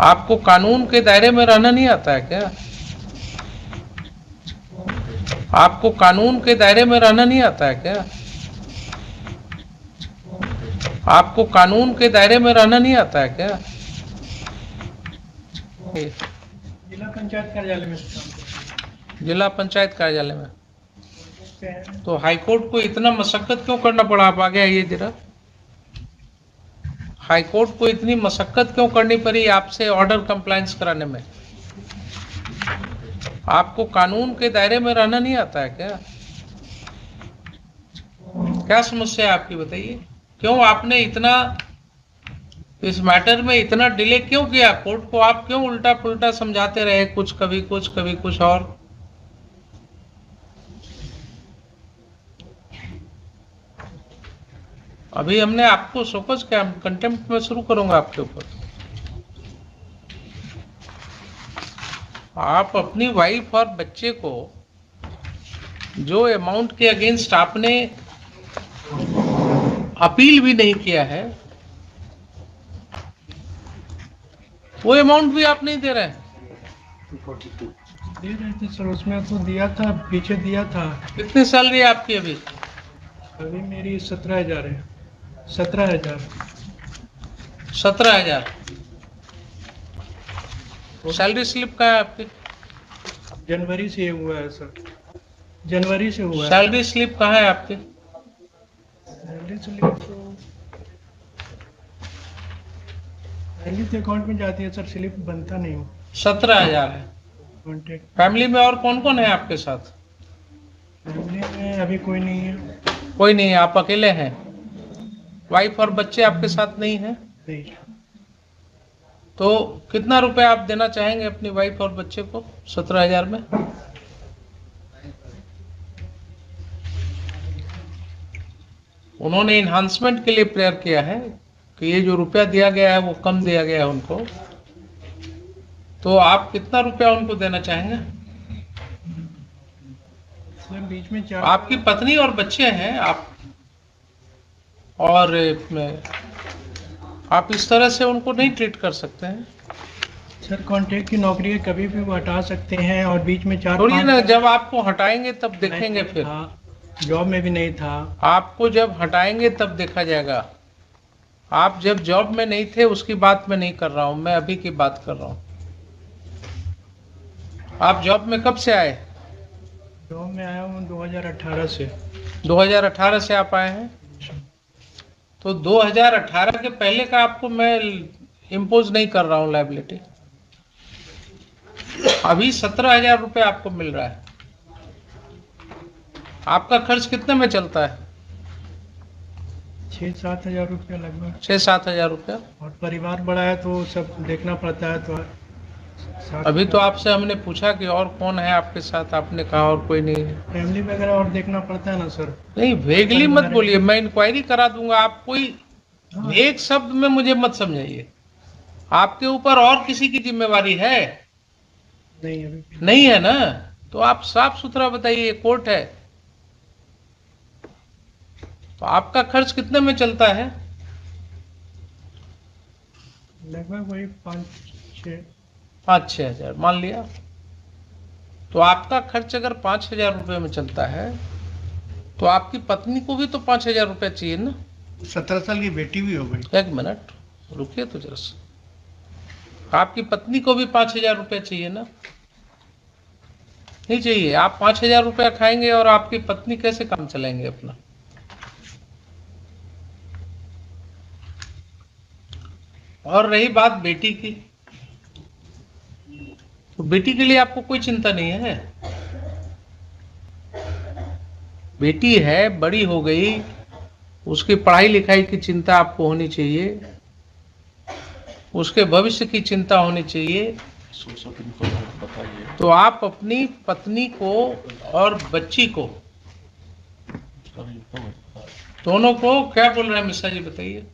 आपको कानून के दायरे में रहना नहीं आता है क्या? आपको कानून के दायरे में रहना नहीं आता है क्या? आपको कानून के दायरे में रहना नहीं आता है क्या? जिला पंचायत कार्यालय में काम करते जिला पंचायत कार्यालय में। हैं। तो हाईकोर्ट को इतना मशक्कत क्यों करना पड़ा? आप आगे आइए जरा। हाईकोर्ट को इतनी मशक्कत क्यों करनी पड़ी आपसे ऑर्डर कंप्लायंस कराने में? आपको कानून के दायरे में रहना नहीं आता है क्या? क्या समस्या है आपकी, बताइए। क्यों आपने इतना इस मैटर में इतना डिले क्यों किया? कोर्ट को आप क्यों उल्टा पुल्टा समझाते रहे, कुछ कभी कुछ कभी कुछ और? अभी हमने आपको शोकज क्या कंटेम्प्ट में शुरू करूंगा आपके ऊपर। आप अपनी वाइफ और बच्चे को जो अमाउंट के अगेंस्ट आपने अपील भी नहीं किया है, वो अमाउंट भी आप नहीं दे रहे हैं। दे रहे थे सर, उसमें तो दिया था, पीछे दिया था। कितनी सैलरी है आपकी अभी? अभी मेरी 17,000 है। 17,000। 17,000। सैलरी स्लिप कहाँ है आपकी? जनवरी से हुआ है सर, जनवरी से हुआ है। सैलरी स्लिप कहाँ है आपकी? सैलरी स्लिप तो सैलरी तो अकाउंट में जाती है सर, स्लिप बनता नहीं हो। 17,000 है। कॉन्टेक्ट फैमिली में और कौन कौन है आपके साथ? फैमिली में अभी कोई नहीं है। कोई नहीं है, आप अकेले हैं। वाइफ और बच्चे आपके साथ नहीं हैं? नहीं। तो कितना रुपया आप देना चाहेंगे अपनी वाइफ और बच्चे को 17,000 में? उन्होंने इन्हांसमेंट के लिए प्रेयर किया है कि ये जो रुपया दिया गया है वो कम दिया गया है उनको, तो आप कितना रुपया उनको देना चाहेंगे? सर बीच में आपकी पत्नी और बच्चे हैं आप, और आप इस तरह से उनको नहीं ट्रीट कर सकते हैं। सर कॉन्ट्रैक्ट की नौकरी है, कभी भी वो हटा सकते हैं, और बीच में थोड़ी ना, जब आपको हटाएंगे तब देखेंगे फिर। हाँ, जॉब में भी नहीं था। आपको जब हटाएंगे तब देखा जाएगा। आप जब जॉब में नहीं थे उसकी बात मैं नहीं कर रहा हूं, मैं अभी की बात कर रहा हूं। आप जॉब में कब से आए? जॉब में आया हूँ 2018 से। 2018 से आप आए हैं? तो 2018 के पहले का आपको मैं इम्पोज नहीं कर रहा हूं लायबिलिटी। अभी 17,000 रुपये आपको मिल रहा है। आपका खर्च कितने में चलता है? 6-7 हज़ार रुपया लगभग। 6-7 हजार रुपया। और परिवार बड़ा है तो सब देखना पड़ता है, तो अभी तो आपसे हमने पूछा कि और कौन है आपके साथ, आपने कहा और कोई नहीं है। फैमिली वगैरह और देखना पड़ता है ना सर। नहीं, वेगली मत बोलिए, मैं इंक्वायरी करा दूंगा। आप कोई एक शब्द में मुझे मत समझाइए। आपके ऊपर और किसी की जिम्मेवारी है? नहीं, अभी नहीं है ना? तो आप साफ सुथरा बताइए, कोर्ट है। तो आपका खर्च कितने में चलता है? लगभग वही 5-6 हजार मान लिया। तो आपका खर्च अगर 5,000 रुपये में चलता है तो आपकी पत्नी को भी तो 5,000 रुपया चाहिए ना? 17 साल की बेटी भी हो गई। एक मिनट रुकिए तो जरा सा। आपकी पत्नी को भी 5,000 रुपया चाहिए ना? नहीं चाहिए? आप 5,000 रुपया खाएंगे और आपकी पत्नी कैसे काम चलाएंगे अपना? और रही बात बेटी की, तो बेटी के लिए आपको कोई चिंता नहीं है? बेटी है, बड़ी हो गई, उसकी पढ़ाई लिखाई की चिंता आपको होनी चाहिए, उसके भविष्य की चिंता होनी चाहिए। तो आप अपनी पत्नी को और बच्ची को, दोनों को क्या बोल रहे हैं मिश्रा जी, बताइए।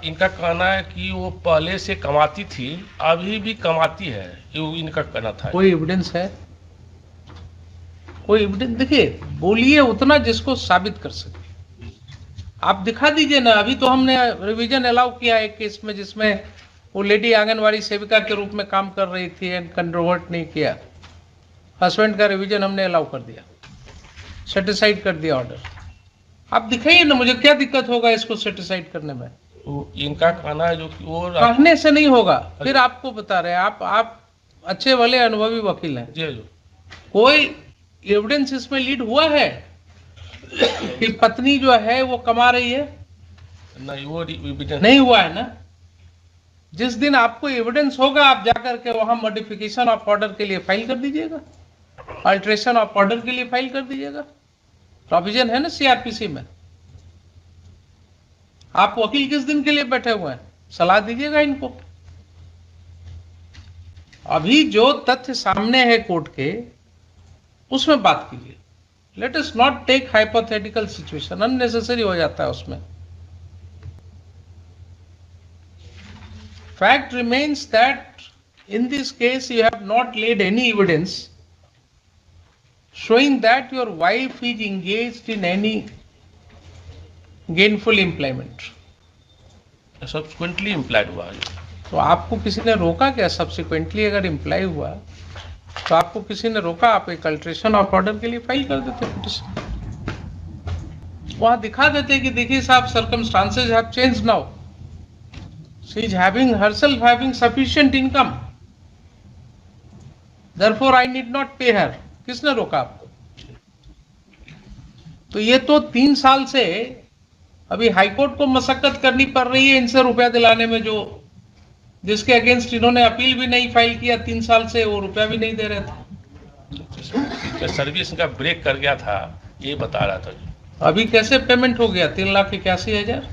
इनका कहना है कि वो पहले से कमाती थी, अभी भी कमाती है, ये इनका कहना था। कोई एविडेंस है? कोई एविडेंस? देखिए, बोलिए उतना जिसको साबित कर सके। आप दिखा दीजिए ना। अभी तो हमने रिवीजन अलाउ किया एक केस में जिसमें वो लेडी आंगनवाड़ी सेविका के रूप में काम कर रही थी एंड कंट्रोवर्ट नहीं किया। हस्बैंड का रिवीजन हमने अलाउ कर दिया, सेटिसाइड कर दिया ऑर्डर। आप दिखाइए ना मुझे क्या दिक्कत होगा इसको सेटिसाइड करने में। वो इनका कहना है जो कि वो कहने से नहीं होगा, फिर आपको बता रहे हैं, आप अच्छे वाले अनुभवी वकील हैं, जी जी कोई एविडेंस इसमें लीड हुआ है कि पत्नी जो है वो कमा रही है? नहीं, वो evidence- नहीं हुआ है ना। जिस दिन आपको एविडेंस होगा आप जाकर के वहां मॉडिफिकेशन ऑफ ऑर्डर के लिए फाइल कर दीजिएगा, अल्ट्रेशन ऑफ ऑर्डर के लिए फाइल कर दीजिएगा, प्रोविजन है ना सीआरपीसी में। आप वकील किस दिन के लिए बैठे हुए हैं, सलाह दीजिएगा इनको। अभी जो तथ्य सामने है कोर्ट के उसमें बात कीजिए। Let us not take hypothetical situation, unnecessary हो जाता है उसमें। Fact remains that in this case you have not laid any evidence showing that your wife is engaged in any gainful employment. Subsequently implied हुआ है। तो आपको किसी ने रोका क्या? सब्सिक्वेंटली अगर इम्प्लाई हुआ तो आपको किसी ने रोका? आप एक अल्ट्रेशन ऑफ ऑर्डर के लिए फाइल कर देते पिटीशन, वहां दिखा देते कि देखिए साहब circumstances have changed now, she is herself having sufficient income, therefore I need not pay her. किसने रोका आपको? तो ये तो 3 साल से अभी हाईकोर्ट को मशक्कत करनी पड़ रही है इनसे रुपया दिलाने में, जो जिसके अगेंस्ट इन्होंने अपील भी नहीं फाइल किया 3 साल से, वो रुपया भी नहीं दे रहे थे। सर्विस का ब्रेक कर गया था, ये बता रहा था। अभी कैसे पेमेंट हो गया? 3,81,000।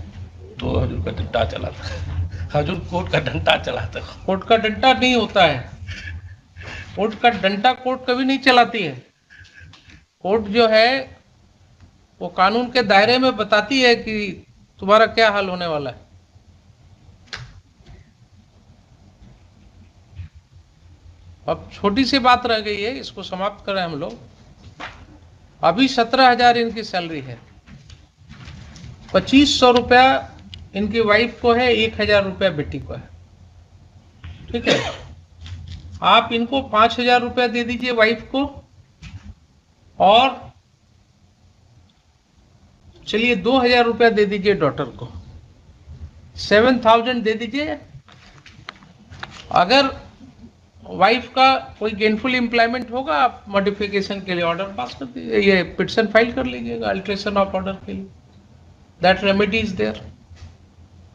तो हजूर का डंडा चला था, हजूर कोर्ट का डंडा चला था। कोर्ट का डंडा नहीं होता है, कोर्ट का डंडा कोर्ट कभी नहीं चलाती है। कोर्ट जो है वो कानून के दायरे में बताती है कि तुम्हारा क्या हाल होने वाला है। अब छोटी सी बात रह गई है, इसको समाप्त करें हम लोग। अभी 17,000 इनकी सैलरी है, 2,500 रुपया इनकी वाइफ को है, 1,000 रुपया बेटी को है, ठीक है। आप इनको 5,000 रुपया दे दीजिए वाइफ को, और चलिए 2,000 रुपया दे दीजिए डॉटर को, 7,000 दे दीजिए। अगर वाइफ का कोई गेनफुल एम्प्लॉयमेंट होगा आप मॉडिफिकेशन के लिए ऑर्डर पास कर दीजिए, ये पिटीशन फाइल कर लीजिएगा अल्ट्रेशन ऑफ ऑर्डर के लिए, दैट रेमेडी इज देयर।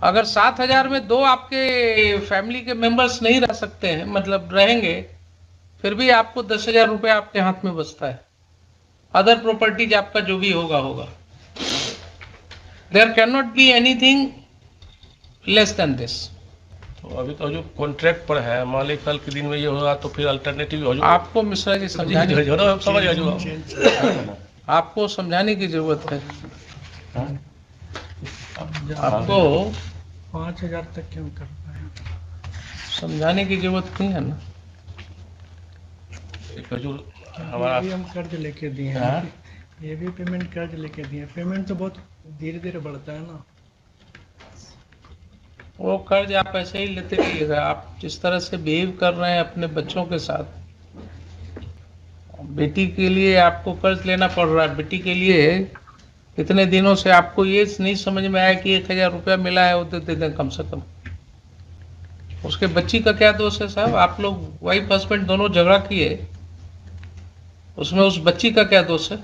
अगर 7,000 में 2 आपके फैमिली के मेंबर्स नहीं रह सकते हैं, मतलब रहेंगे, फिर भी आपको 10,000 रुपया आपके हाथ में बचता है। अदर प्रॉपर्टीज आपका जो भी होगा, there can not be anything less than this. तो अभी तो जो कॉन्ट्रैक्ट पर है, मान ली कल के दिन में ये होगा तो फिर अल्टरनेटिव हो आपको मिश्रा जी समझाने, समझ आपको समझाने की जरूरत है। आपको 5,000 तक क्यों कर पाए? समझाने की जरूरत नहीं है ना। हमारा ये भी हम कर्ज लेके दिए हैं, ये भी पेमेंट कर्ज लेके दिए। पेमेंट तो बहुत धीरे धीरे बढ़ता है ना। वो कर्ज आप ऐसे ही लेते रहिएगा। आप जिस तरह से बिहेव कर रहे हैं अपने बच्चों के साथ, बेटी के लिए आपको कर्ज लेना पड़ रहा है। बेटी के लिए इतने दिनों से आपको ये नहीं समझ में आया कि 1,000 रुपया मिला है वो दे दें कम से कम। उसके बच्ची का क्या दोष है साहब? आप लोग वाइफ हस्बैंड दोनों झगड़ा किए, उसमें उस बच्ची का क्या दोष है?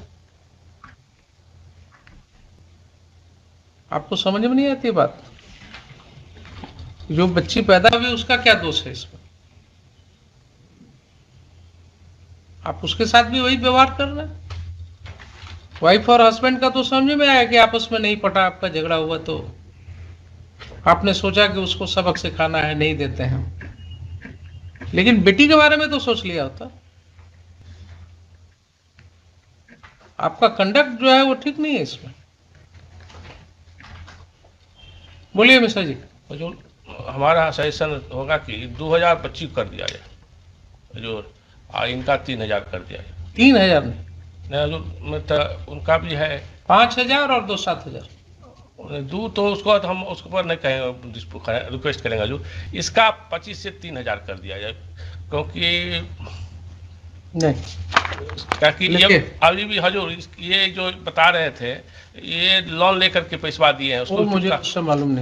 आपको समझ में नहीं आती बात? जो बच्ची पैदा हुई उसका क्या दोष है इसमें? आप उसके साथ भी वही व्यवहार कर रहे हैं। वाइफ और हस्बैंड का तो समझ में आया कि आपस में नहीं पटा, आपका झगड़ा हुआ, तो आपने सोचा कि उसको सबक सिखाना है, नहीं देते हैं। लेकिन बेटी के बारे में तो सोच लिया होता। आपका कंडक्ट जो है वो ठीक नहीं है इसमें। बोलिए मिश्रा जी। जो हमारा सजेशन होगा कि 2,025 कर दिया जाए, जो इनका 3,000 कर दिया जाए। 3,000 नहीं, जो मतलब उनका भी है 5,000 और 2 7,000। दू तो उसको तो हम उसके ऊपर नहीं कहेंगे, रिक्वेस्ट करेंगे जो इसका 25 से 3,000 कर दिया जाए, क्योंकि नहीं ताकि ये लिखिए। अभी भी हजूर ये जो बता रहे थे ये लोन लेकर के पैसा दिए हैं वो उसको मुझे चुका- उससे मालूम नहीं।